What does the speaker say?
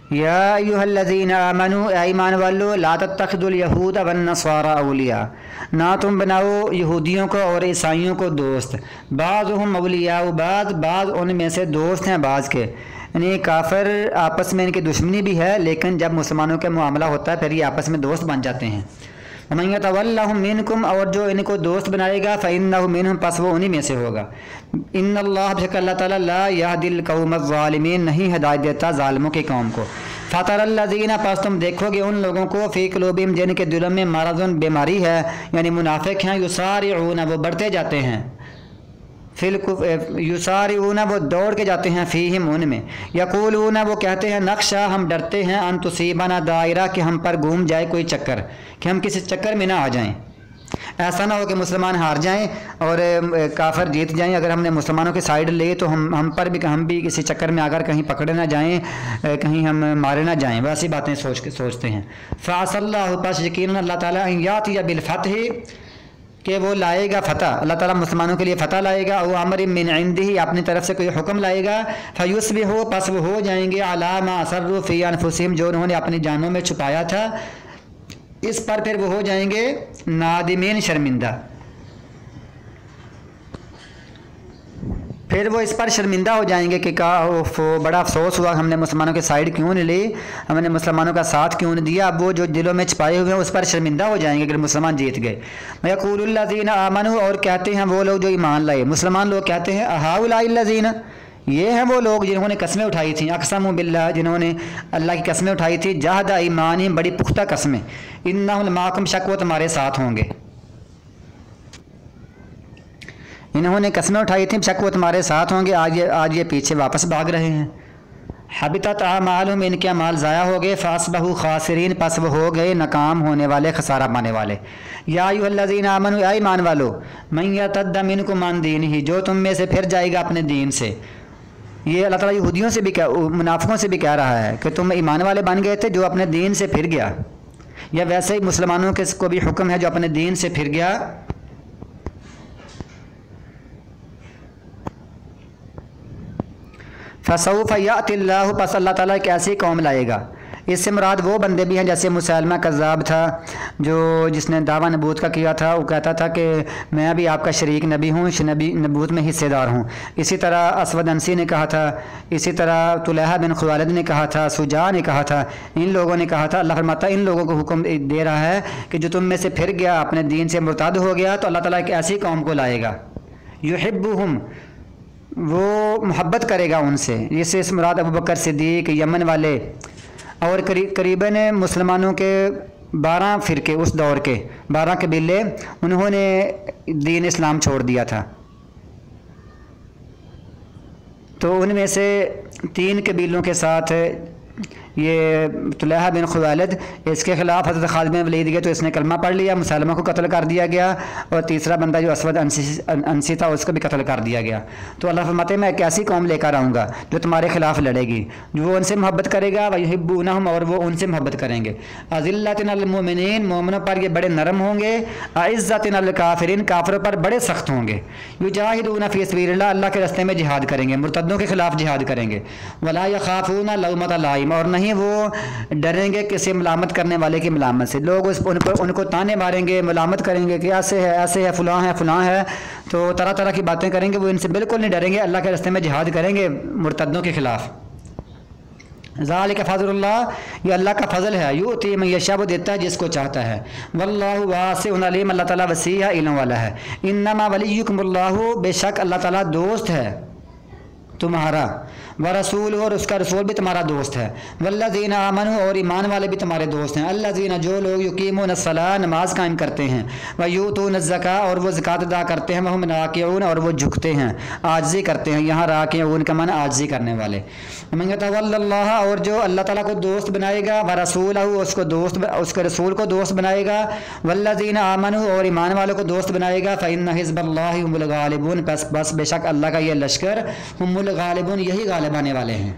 या अय्युहल्लज़ीना आमनू ईमान वालो ला तत्तखिदुल यहूद वन्नसारा औलिया, ना तुम बनाओ यहूदियों को और ईसाइयों को दोस्त। बाज़ुहुम औलिया बाज़ उनमें से दोस्त हैं बाज़ के, यानी काफ़िर आपस में इनकी दुश्मनी भी है, लेकिन जब मुसलमानों का मामला होता है फिर ये आपस में दोस्त बन जाते हैं। वमन यतवल्लहुम मिनकुम, और जो इनको दोस्त बनाएगा फ़इन्नहु मिनहुम, पस वो उन्हीं में से होगा। इन्नल्लाह बेशक अल्लाह ताला ला यहदिल कौमज़्ज़ालिमीन, नहीं हिदायत देता ज़ालिमों की कौम को। फ़तरल्लज़ीना, पास तुम देखोगे उन लोगों को फ़ी क़ुलूबिहिम, जिनके दिलों में मरज़ुन, बीमारी है, यानी मुनाफिक हैं, युसारिऊना, वो बढ़ते जाते हैं, युसारिऊना, वो दौड़ के जाते हैं, फ़ीहिम, उनमें, यक़ूलूना, वो कहते हैं, नक्शा, हम डरते हैं, अन तुसीबना दायरा, कि हम पर घूम जाए कोई चक्कर, कि हम किसी चक्कर में ना आ जाएं। ऐसा ना हो कि मुसलमान हार जाएं और काफिर जीत जाएं। अगर हमने मुसलमानों की साइड ले तो हम भी किसी चक्कर में आकर कहीं पकड़े ना जाएं, कहीं हम मारे ना जाएं, वैसी बातें सोचते हैं। फ़असल्लाहु, बस यकीनन अल्लाह ताला यातिया बिल फतह, कि वो लाएगा फ़तह, अल्लाह ताला मुसलमानों के लिए फ़तह लाएगा, और अमर मिन इंदिही, अपनी तरफ से कोई हुक्म लाएगा, फ़युस्बिहू, पस वो हो जाएंगे, अला मा असर्रू फ़ी अनफुसिहिम, जो उन्होंने अपनी जानों में छुपाया था, इस पर फिर वो हो जाएंगे नादिमीन, शर्मिंदा। फिर वो इस पर शर्मिंदा हो जाएंगे कि बड़ा अफसोस हुआ, हमने मुसलमानों की साइड क्यों नहीं ली, हमने मुसलमानों का साथ क्यों नहीं दिया। अब वो जो दिलों में छुपाए हुए हैं उस पर शर्मिंदा हो जाएंगे अगर मुसलमान जीत गए। यक़ूलुल्लज़ीना आमनू, और कहते हैं वो लोग जो ईमान लाए, मुसलमान लोग कहते हैं, अहाउलाइल्लज़ीना, ये हैं वो लोग जिन्होंने कस्में उठाई थी, अक़समू बिल्लाह, जिन्होंने अल्लाह की कस्में उठाई थी, जहदा ईमानिहिम, बड़ी पुख्ता कस्में, इन्नहुम माकुम, शक वो तुम्हारे साथ होंगे। इन्होंने कस्में उठाई थी, शक वो तुम्हारे साथ होंगे, आज ये पीछे वापस भाग रहे हैं। हबितत आमालुहुम, इनके अमाल ज़ाया हो गए, फ़अस्बहू खासिरीन, पस वो हो गए नाकाम होने वाले, खसारा पाने वाले। या अय्युहल्लज़ीना आमनू, या ईमान वालो, मन यर्तद्द मिनकुम अन दीनिही, जो तुम में से फिर जाएगा अपने दीन से। ये अल्लाह ताला यहूदियों से भी मुनाफिकों से भी कह रहा है कि तुम ईमान वाले बन गए थे जो अपने दीन से फिर गया, या वैसे ही मुसलमानों के को भी हुक्म है जो अपने दीन से फिर गया। फसौफ यातिल्लाहु, पस अल्लाह ताला एक ऐसी कौम लाएगा, इससे मुराद वो बंदे भी हैं जैसे मुसैलमा कज़्ज़ाब था, जिसने दावा नबूत का किया था, वो कहता था कि मैं भी आपका शरीक नबी हूँ, नबूत में हिस्सेदार हूँ। इसी तरह असवद अंसी ने कहा था, इसी तरह तुलहा बिन खुवालिद ने कहा था, सुजा ने कहा था, इन लोगों ने कहा था। अल्लाह फरमाता इन लोगों को हुक्म दे रहा है कि जो तुम में से फिर गया, अपने दीन से मुर्ताद हो गया, तो अल्लाह ताला एक ऐसी कौम को लाएगा, युहिब्बुहुम, वो मोहब्बत करेगा उनसे। इससे इस मुराद अबू बकर सिद्दीक, यमन वाले, और करीबन मुसलमानों के 12 फ़िरके, उस दौर के 12 कबीले, उन्होंने दीन इस्लाम छोड़ दिया था। तो उनमें से 3 कबीलों के साथ ये तुलहा बिन खुवालिद, इसके ख़िलाफ़ हज़रत खालिद बिन वलीद गए तो इसने कलमा पढ़ लिया, मुसलमा को कत्ल कर दिया गया, और तीसरा बंदा जो असवद अंसी था उसको भी कत्ल कर दिया गया। तो अल्लाह फरमाते हैं मैं एक ऐसी कौम लेकर आऊँगा जो तुम्हारे खिलाफ़ लड़ेगी, जो वो उनसे मोहब्बत करेगा, व युहिब्बूनहुम, और वो उनसे मोहब्बत करेंगे। अज़िल्लतिन अलल मोमिनीन, मोमिनों पर ये बड़े नरम होंगे, अइज़्ज़तिन अलल काफ़िरीन, काफिरों पर बड़े सख्त होंगे। युजाहिदूना फ़ी सबीलिल्लाह, अल्लाह के रास्ते में जिहाद करेंगे, मुर्तद्दों के खिलाफ जिहाद करेंगे। वला यख़ाफ़ूना लौमत लाइम, और नहीं वो डरेंगे किसी मलामत करने वाले की मलामत से। लोग उनको ताने मारेंगे, मलामत करेंगे कि ऐसे है, फलां है, तो तरह तरह की बातें करेंगे, वो इनसे बिल्कुल नहीं डरेंगे, अल्लाह के रास्ते में जिहाद करेंगे मुर्तद्दों के खिलाफ। ज़ालिका फ़ज़लुल्लाह, ये अल्लाह का फ़ज़ल है, युती मन यशा, वो देता है जिसको चाहता है। वल्लाहु वासिउन अलीम, अल्लाह ताला वसी है, इल्म वाला है। इन्नमा वलियुकुमुल्लाहु, बेशक अल्लाह ताला दोस्त है तुम्हारा, व रसूल, और उसका रसूल भी तुम्हारा दोस्त है। वल्लज़ीना आमनू, और ईमान वाले भी तुम्हारे दोस्त हैं। अल्लज़ीना, जो लोग युकीमूनस्सलाह, नमाज कायम करते हैं, व यूतूनज़्ज़का, और वो ज़कात अदा करते हैं, वहुम राकिऊन, और वो झुकते हैं, आजिज़ी करते हैं। यहाँ राकिऊन का माना आजिज़ी करने वाले। मन यतवल्लल्लाह, और जो अल्लाह ताला को दोस्त बनाएगा, व रसूलहू, उसके रसूल को दोस्त बनाएगा, वल्लज़ीना आमनू, और ईमान वालों को दोस्त बनाएगा, फ़इन्न हिज़्बल्लाहि हुमुल गालिबून, बस बेशक अल्लाह का ये लश्कर, हुमुल गालिबून, यही गालिब आने वाले हैं।